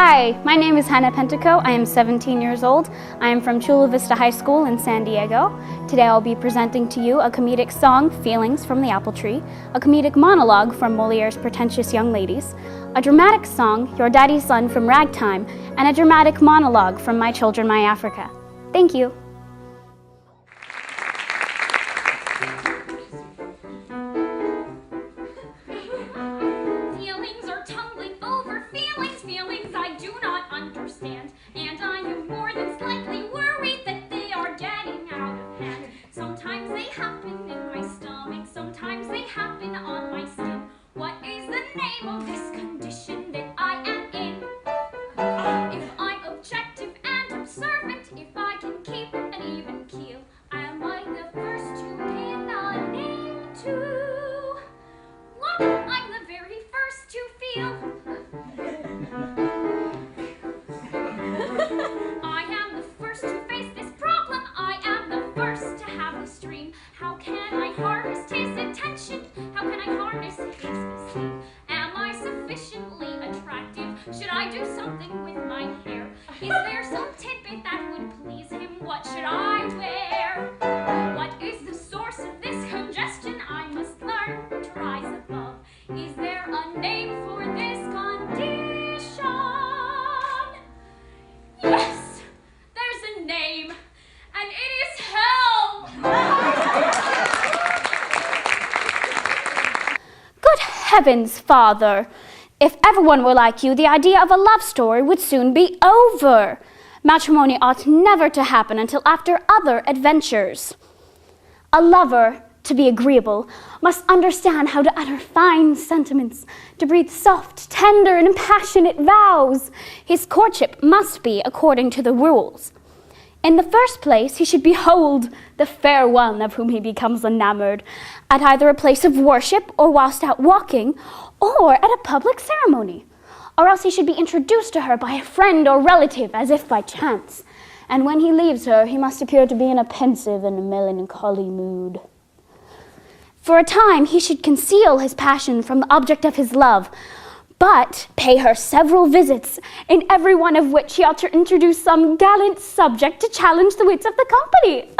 Hi, my name is Hannah Pentico. I am 17 years old. I am from Chula Vista High School in San Diego. Today I'll be presenting to you a comedic song, Feelings from the Apple Tree, a comedic monologue from Moliere's Pretentious Young Ladies, a dramatic song, Your Daddy's Son from Ragtime, and a dramatic monologue from My Children, My Africa. Thank you. Feelings are tumbling over, feelings I do not understand, and I am more than slightly worried that they are getting out of hand. Sometimes they happen in my stomach, sometimes they happen on my skin. What is the name of this condition that I am in? If I'm objective and observant, if I can keep an even keel, am I the first to pin a name to? Look, I'm the very first to feel. I am the first to face this problem. I am the first to have this dream. How can I harvest his attention? How can I harness his esteem? Am I sufficiently attractive? Should I do something with my hair? Is there some tidbit that would please him? What should I wear? What is the source of this congestion? I must learn to rise above. Is there a name for this condition? Yes, there's a name, and it is hell. Good heavens, Father! If everyone were like you, the idea of a love story would soon be over. Matrimony ought never to happen until after other adventures. A lover, to be agreeable, must understand how to utter fine sentiments, to breathe soft, tender, and passionate vows. His courtship must be according to the rules. In the first place, he should behold the fair one of whom he becomes enamored, at either a place of worship, or whilst out walking, or at a public ceremony. Or else he should be introduced to her by a friend or relative, as if by chance. And when he leaves her, he must appear to be in a pensive and a melancholy mood. For a time, he should conceal his passion from the object of his love, but pay her several visits, in every one of which he ought to introduce some gallant subject to challenge the wits of the company.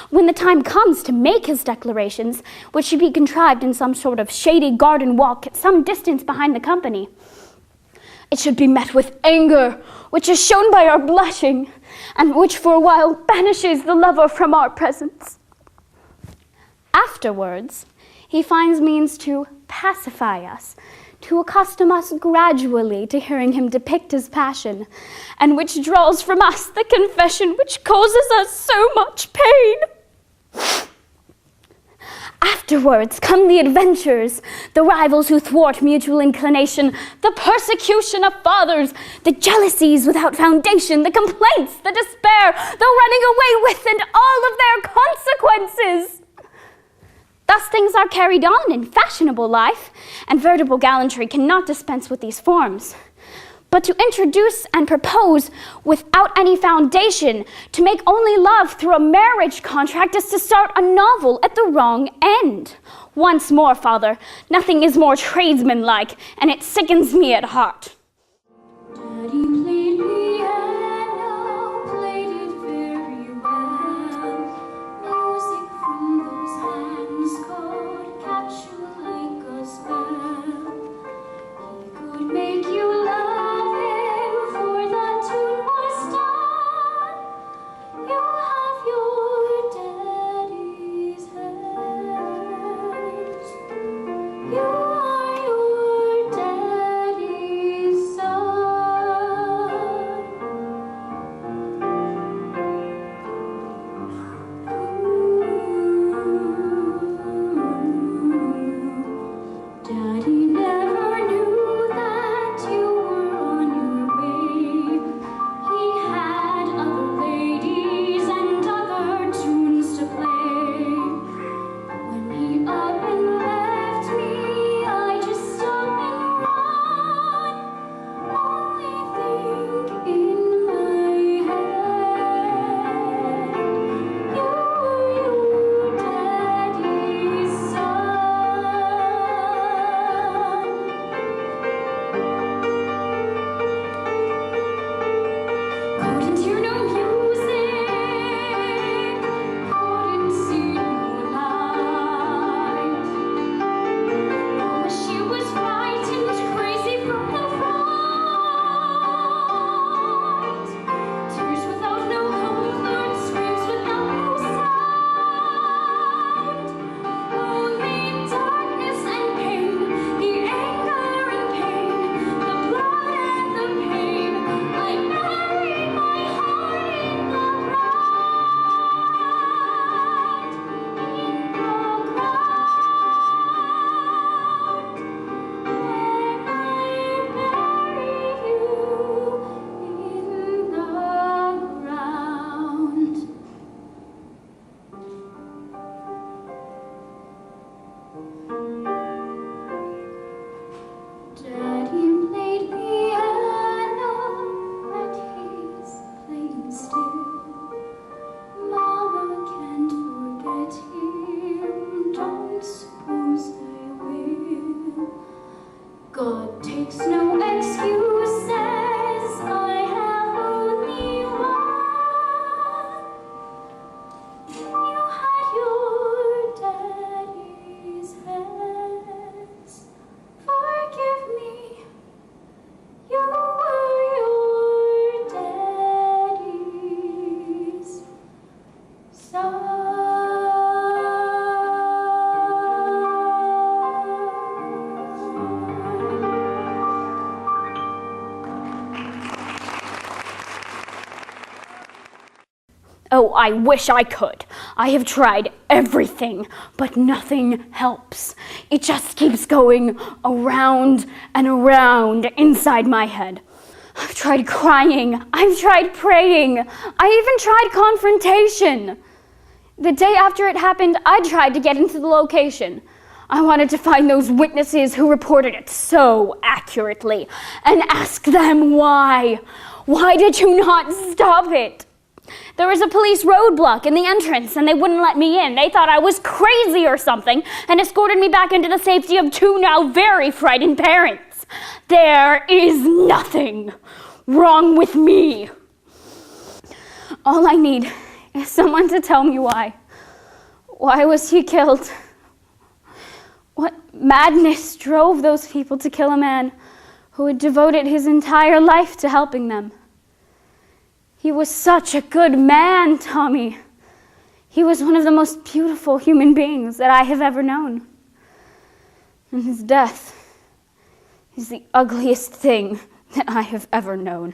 When the time comes to make his declarations, which should be contrived in some sort of shady garden walk at some distance behind the company, it should be met with anger, which is shown by our blushing, and which for a while banishes the lover from our presence. Afterwards, he finds means to pacify us, to accustom us gradually to hearing him depict his passion, and which draws from us the confession which causes us so much pain. Afterwards come the adventures, the rivals who thwart mutual inclination, the persecution of fathers, the jealousies without foundation, the complaints, the despair, the running away with, and all of their consequences. Thus things are carried on in fashionable life, and veritable gallantry cannot dispense with these forms. But to introduce and propose without any foundation, to make only love through a marriage contract, is to start a novel at the wrong end. Once more, Father, nothing is more tradesmanlike, and it sickens me at heart. Daddy played piano, played it very well. Music from those hands could catch you like a spell. He could make you love him for the tune was done. You have your daddy's hands. You are your daddy's son. Oh, I wish I could. I have tried everything, but nothing helps. It just keeps going around and around inside my head. I've tried crying. I've tried praying. I even tried confrontation. The day after it happened, I tried to get into the location. I wanted to find those witnesses who reported it so accurately and ask them why. Why did you not stop it? There was a police roadblock in the entrance and they wouldn't let me in. They thought I was crazy or something and escorted me back into the safety of two now very frightened parents. There is nothing wrong with me. All I need is someone to tell me why. Why was he killed? What madness drove those people to kill a man who had devoted his entire life to helping them? He was such a good man, Tommy. He was one of the most beautiful human beings that I have ever known. And his death is the ugliest thing that I have ever known.